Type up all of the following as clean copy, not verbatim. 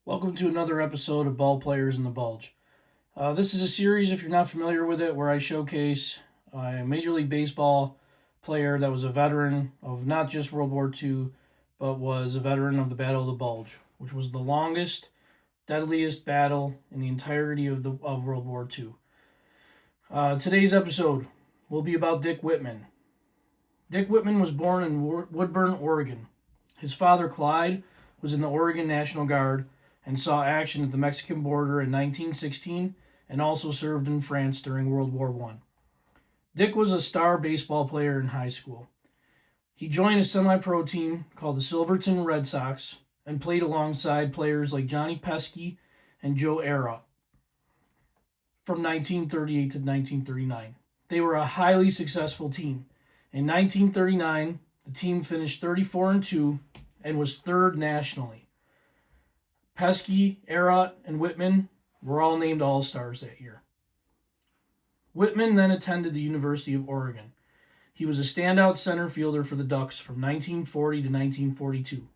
Welcome to another episode of Ballplayers in the Bulge. This is a series, if you're not familiar with it, where I showcase a Major League Baseball player that was a veteran of not just World War II, but was a veteran of the Battle of the Bulge, which was the longest, deadliest battle in the entirety of World War II. Today's episode will be about Dick Whitman. Dick Whitman was born in Woodburn, Oregon. His father, Clyde, was in the Oregon National Guard and saw action at the Mexican border in 1916 and also served in France during World War I. Dick was a star baseball player in high school. He joined a semi-pro team called the Silverton Red Sox and played alongside players like Johnny Pesky and Joe Era from 1938 to 1939. They were a highly successful team. In 1939, the team finished 34-2 and was third nationally. Pesky, Erot, and Whitman were all named All-Stars that year. Whitman then attended the University of Oregon. He was a standout center fielder for the Ducks from 1940 to 1942.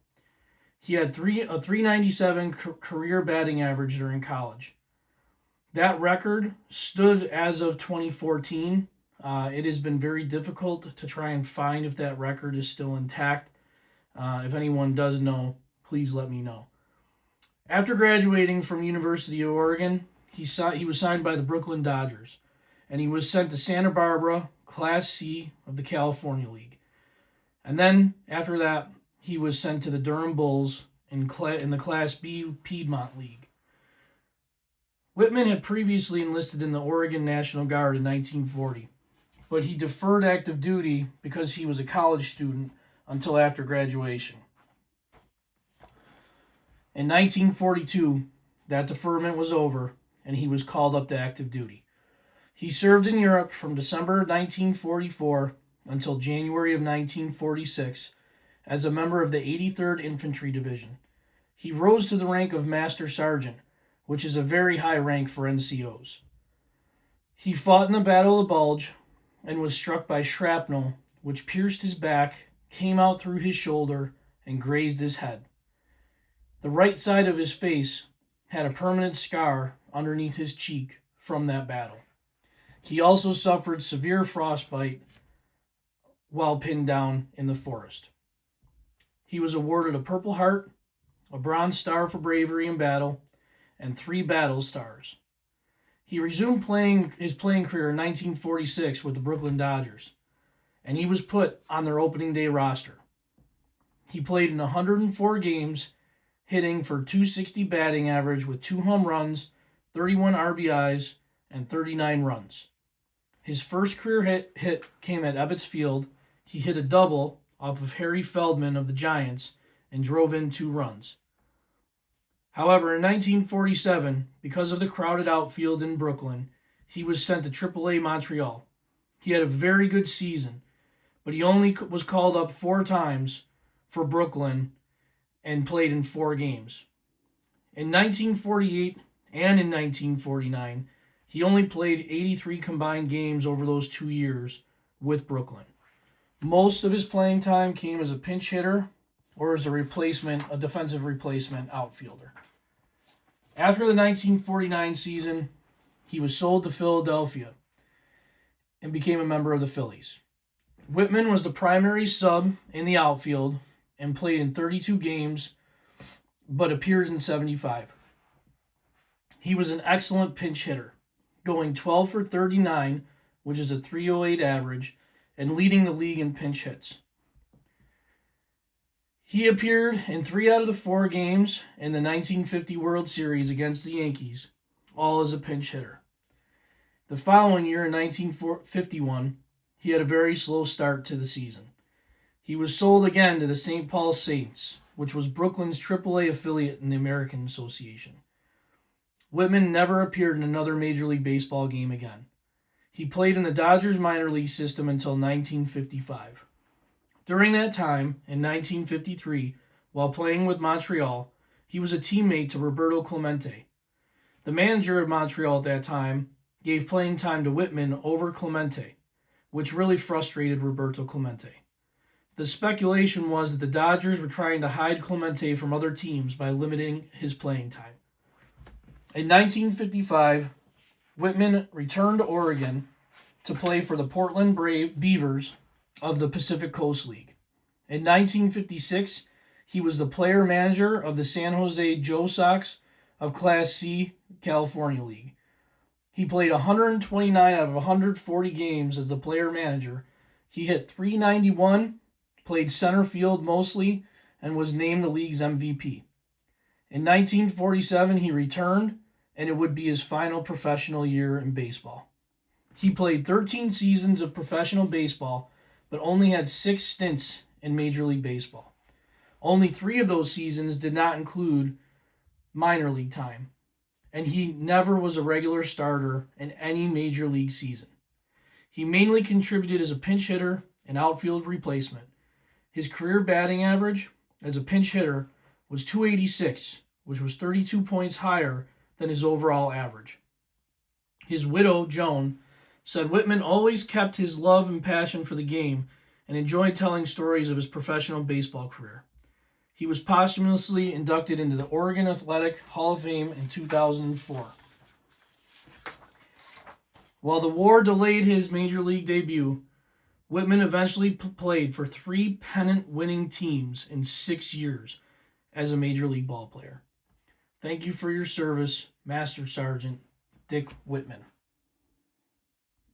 He had a .397 career batting average during college. That record stood as of 2014. It has been very difficult to try and find if that record is still intact. If anyone does know, please let me know. After graduating from University of Oregon, he was signed by the Brooklyn Dodgers, and he was sent to Santa Barbara, Class C of the California League. And then, after that, he was sent to the Durham Bulls in the Class B Piedmont League. Whitman had previously enlisted in the Oregon National Guard in 1940, but he deferred active duty because he was a college student until after graduation. In 1942, that deferment was over, and he was called up to active duty. He served in Europe from December 1944 until January of 1946 as a member of the 83rd Infantry Division. He rose to the rank of Master Sergeant, which is a very high rank for NCOs. He fought in the Battle of the Bulge and was struck by shrapnel, which pierced his back, came out through his shoulder, and grazed his head. The right side of his face had a permanent scar underneath his cheek from that battle. He also suffered severe frostbite while pinned down in the forest. He was awarded a Purple Heart, a Bronze Star for bravery in battle, and 3 battle stars. He resumed his playing career in 1946 with the Brooklyn Dodgers, and he was put on their opening day roster. He played in 104 games, hitting for .260 batting average with 2 home runs, 31 RBIs, and 39 runs. His first career hit came at Ebbets Field. He hit a double off of Harry Feldman of the Giants and drove in 2 runs. However, in 1947, because of the crowded outfield in Brooklyn, he was sent to AAA Montreal. He had a very good season, but he only was called up 4 times for Brooklyn and played in 4 games. In 1948 and in 1949, he only played 83 combined games over those 2 years with Brooklyn. Most of his playing time came as a pinch hitter or as a defensive replacement outfielder. After the 1949 season, he was sold to Philadelphia and became a member of the Phillies. Whitman was the primary sub in the outfield and played in 32 games, but appeared in 75. He was an excellent pinch hitter, going 12 for 39, which is a .308 average, and leading the league in pinch hits. He appeared in 3 out of the 4 games in the 1950 World Series against the Yankees, all as a pinch hitter. The following year, in 1951, he had a very slow start to the season. He was sold again to the St. Paul Saints, which was Brooklyn's AAA affiliate in the American Association. Whitman never appeared in another Major League Baseball game again. He played in the Dodgers minor league system until 1955. During that time, in 1953, while playing with Montreal, he was a teammate to Roberto Clemente. The manager of Montreal at that time gave playing time to Whitman over Clemente, which really frustrated Roberto Clemente. The speculation was that the Dodgers were trying to hide Clemente from other teams by limiting his playing time. In 1955, Whitman returned to Oregon to play for the Portland Beavers of the Pacific Coast League. In 1956, he was the player manager of the San Jose Joe Sox of Class C California League. He played 129 out of 140 games as the player manager. He hit .391, played center field mostly, and was named the league's MVP. In 1947, he returned, and it would be his final professional year in baseball. He played 13 seasons of professional baseball, but only had 6 stints in Major League Baseball. Only 3 of those seasons did not include minor league time, and he never was a regular starter in any Major League season. He mainly contributed as a pinch hitter and outfield replacement. His career batting average as a pinch hitter was .286, which was 32 points higher than his overall average. His widow, Joan, said Whitman always kept his love and passion for the game and enjoyed telling stories of his professional baseball career. He was posthumously inducted into the Oregon Athletic Hall of Fame in 2004. While the war delayed his Major League debut, Whitman eventually played for 3 pennant-winning teams in 6 years as a Major League ballplayer. Thank you for your service, Master Sergeant Dick Whitman.